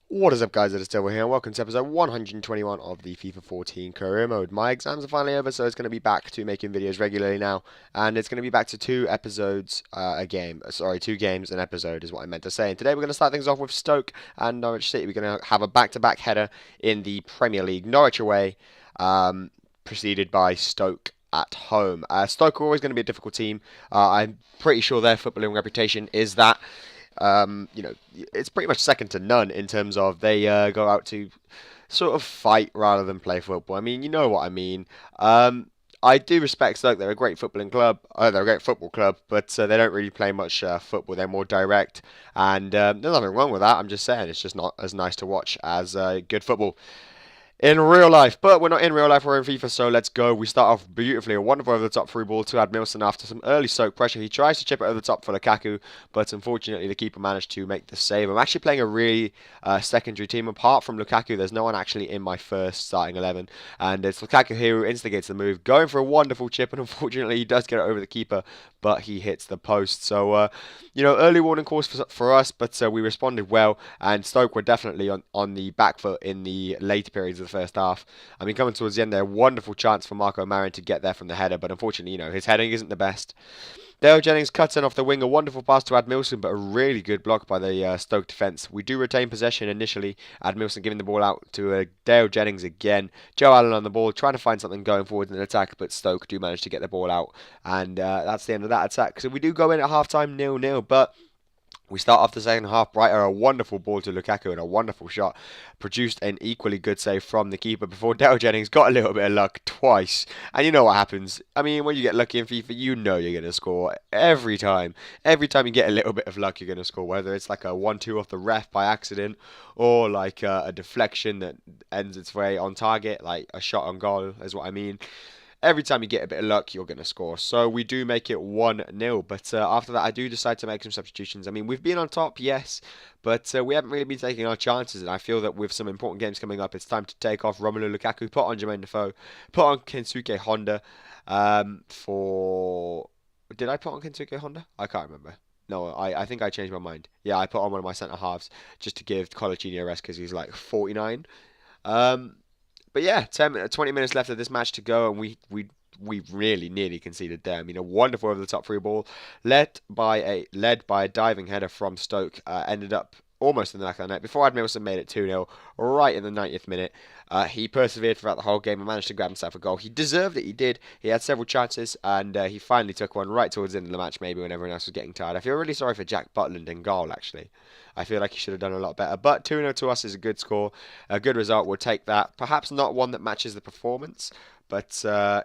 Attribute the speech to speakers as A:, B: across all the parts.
A: What is up, guys? It is Terva here, and welcome to episode 121 of the FIFA 14 career mode. My exams are finally over, so it's going to be back to making videos regularly now, and it's going to be back to 2 episodes a game. Sorry, 2 games an episode is what I meant to say. And today we're going to start things off with Stoke and Norwich City. We're going to have a back-to-back header in the Premier League. Norwich away, preceded by Stoke at home. Stoke are always going to be a difficult team. I'm pretty sure their footballing reputation is that. You know, it's pretty much second to none in terms of they go out to sort of fight rather than play football. I mean, you know what I mean. I do respect Stoke. They're a great footballing club. They're a great football club, but they don't really play much football. They're more direct, and there's nothing wrong with that. I'm just saying it's just not as nice to watch as good football in real life. But we're not in real life, we're in FIFA, so let's go. We start off beautifully. A wonderful over-the-top through ball to Admilson after some early Stoke pressure. He tries to chip it over the top for Lukaku, but unfortunately the keeper managed to make the save. I'm actually playing a really secondary team. Apart from Lukaku, there's no one actually in my first starting 11, and it's Lukaku here who instigates the move, going for a wonderful chip, and unfortunately he does get it over the keeper, but he hits the post. So, you know, early warning calls for us, but we responded well, and Stoke were definitely on the back foot in the later periods of the first half. I mean, coming towards the end there, wonderful chance for Marco Marin to get there from the header, but unfortunately, you know, his heading isn't the best. Dale Jennings cuts in off the wing, a wonderful pass to Admilson, but a really good block by the Stoke defence. We do retain possession initially, Admilson giving the ball out to Dale Jennings again. Joe Allen on the ball, trying to find something going forward in an attack, but Stoke do manage to get the ball out, and that's the end of that attack. So we do go in at half-time 0-0, but we start off the second half brighter. A wonderful ball to Lukaku and a wonderful shot. Produced an equally good save from the keeper before Dale Jennings got a little bit of luck twice. And you know what happens. I mean, when you get lucky in FIFA, you know you're going to score every time. Every time you get a little bit of luck, you're going to score. Whether it's like a 1-2 off the ref by accident, or like a deflection that ends its way on target, like a shot on goal is what I mean. Every time you get a bit of luck, you're going to score. So we do make it 1-0. But after that, I do decide to make some substitutions. I mean, we've been on top, yes, but we haven't really been taking our chances. And I feel that with some important games coming up, it's time to take off Romelu Lukaku, put on Jermaine Defoe, put on Kensuke Honda for... Did I put on Kensuke Honda? I can't remember. No, I think I changed my mind. Yeah, I put on one of my centre-halves just to give Colaccini a rest because he's like 49. But yeah, 20 minutes left of this match to go, and we really nearly conceded there. I mean, a wonderful over the top free ball, led by a diving header from Stoke, ended up almost in the back of the net before Admilson made it 2-0 right in the 90th minute. He persevered throughout the whole game and managed to grab himself a goal. He deserved it, he did. He had several chances, and he finally took one right towards the end of the match, maybe when everyone else was getting tired. I feel really sorry for Jack Butland in goal, actually. I feel like he should have done a lot better. But 2-0 to us is a good score, a good result. We'll take that. Perhaps not one that matches the performance, but,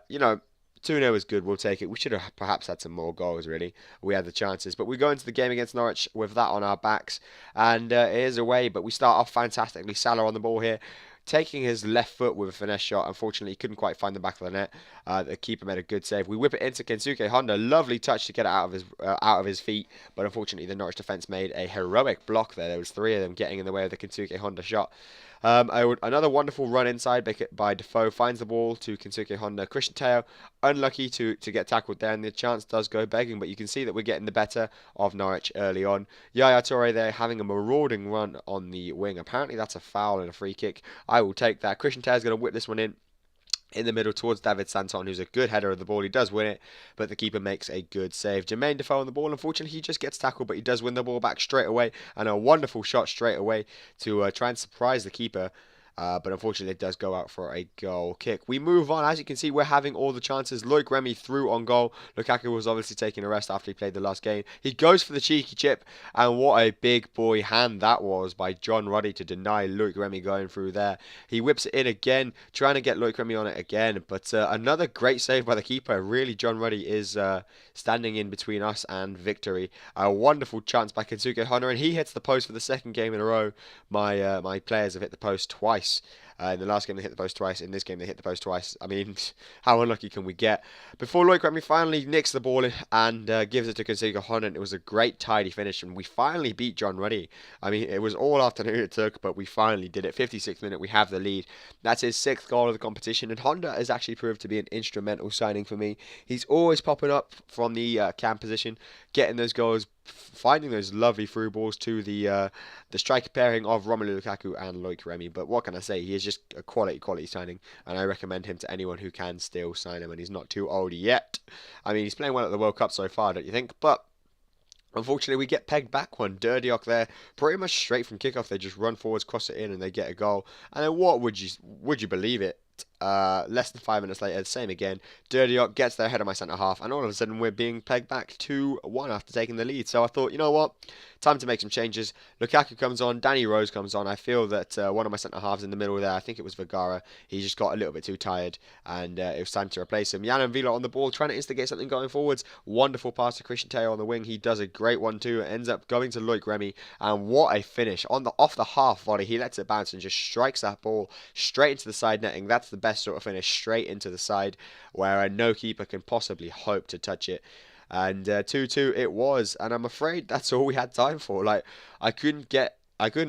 A: you know, 2-0 is good, we'll take it. We should have perhaps had some more goals, really. We had the chances. But we go into the game against Norwich with that on our backs. And it is away, but we start off fantastically. Salah on the ball here, taking his left foot with a finesse shot. Unfortunately, he couldn't quite find the back of the net. The keeper made a good save. We whip it into Kensuke Honda. Lovely touch to get it out of his feet. But unfortunately, the Norwich defence made a heroic block there. There was 3 of them getting in the way of the Kensuke Honda shot. Another wonderful run inside by Defoe, finds the ball to Kensuke Honda. Christian Teo, unlucky to get tackled there, and the chance does go begging, but you can see that we're getting the better of Norwich early on. Yaya Toure there having a marauding run on the wing. Apparently that's a foul and a free kick. I will take that. Christian Teo is going to whip this one in the middle towards David Santon, who's a good header of the ball. He does win it, but the keeper makes a good save. Jermaine Defoe on the ball. Unfortunately, he just gets tackled, but he does win the ball back straight away, and a wonderful shot straight away to try and surprise the keeper. But unfortunately, it does go out for a goal kick. We move on. As you can see, we're having all the chances. Loic Remy through on goal. Lukaku was obviously taking a rest after he played the last game. He goes for the cheeky chip, and what a big boy hand that was by John Ruddy to deny Loic Remy going through there. He whips it in again, trying to get Loic Remy on it again, but another great save by the keeper. Really, John Ruddy is standing in between us and victory. A wonderful chance by Kensuke Honda, and he hits the post for the second game in a row. My players have hit the post twice. In the last game, they hit the post twice. In this game, they hit the post twice. I mean, how unlucky can we get? Before Loic Remy finally nicks the ball and gives it to Conseco Honda, it was a great tidy finish, and we finally beat John Ruddy. I mean, it was all afternoon it took, but we finally did it. 56th minute, we have the lead. That's his 6th goal of the competition, and Honda has actually proved to be an instrumental signing for me. He's always popping up from the cam position, getting those goals, finding those lovely through balls to the striker pairing of Romelu Lukaku and Loic Remy. But what can I say? He is just a quality signing, and I recommend him to anyone who can still sign him, and he's not too old yet. I mean, he's playing well at the World Cup so far, don't you think? But unfortunately, we get pegged back one. Dirdiok there, pretty much straight from kickoff. They just run forwards, cross it in, and they get a goal. And then what would you believe it? Less than 5 minutes later, same again. Dirdiok gets there ahead of my centre half, and all of a sudden we're being pegged back 2-1 after taking the lead. So I thought, you know what? Time to make some changes. Lukaku comes on, Danny Rose comes on. I feel that one of my centre halves in the middle there, I think it was Vergara, he just got a little bit too tired, and it was time to replace him. Jan and Vila on the ball, trying to instigate something going forwards. Wonderful pass to Christian Teo on the wing. He does a great one too. It ends up going to Loic Remy, and what a finish on the off the half volley. He lets it bounce and just strikes that ball straight into the side netting. That's the best sort of finish, straight into the side where no keeper can possibly hope to touch it. And 2-2 it was, and I'm afraid that's all we had time for. Like, I couldn't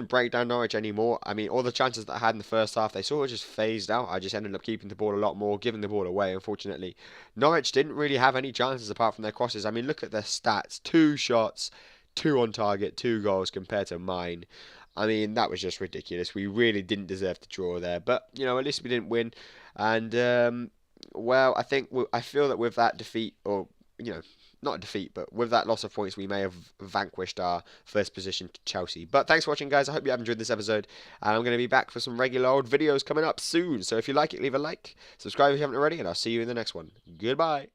A: break down Norwich anymore. I mean, all the chances that I had in the first half, they sort of just phased out. I just ended up keeping the ball a lot more, giving the ball away, unfortunately. Norwich didn't really have any chances apart from their crosses. I mean, look at their stats. 2 shots, 2 on target, 2 goals compared to mine. I mean, that was just ridiculous. We really didn't deserve to draw there. But, you know, at least we didn't win. And, well, I feel that with that defeat, or, you know, not a defeat, but with that loss of points, we may have vanquished our first position to Chelsea. But thanks for watching, guys. I hope you have enjoyed this episode. And I'm going to be back for some regular old videos coming up soon. So if you like it, leave a like, subscribe if you haven't already, and I'll see you in the next one. Goodbye.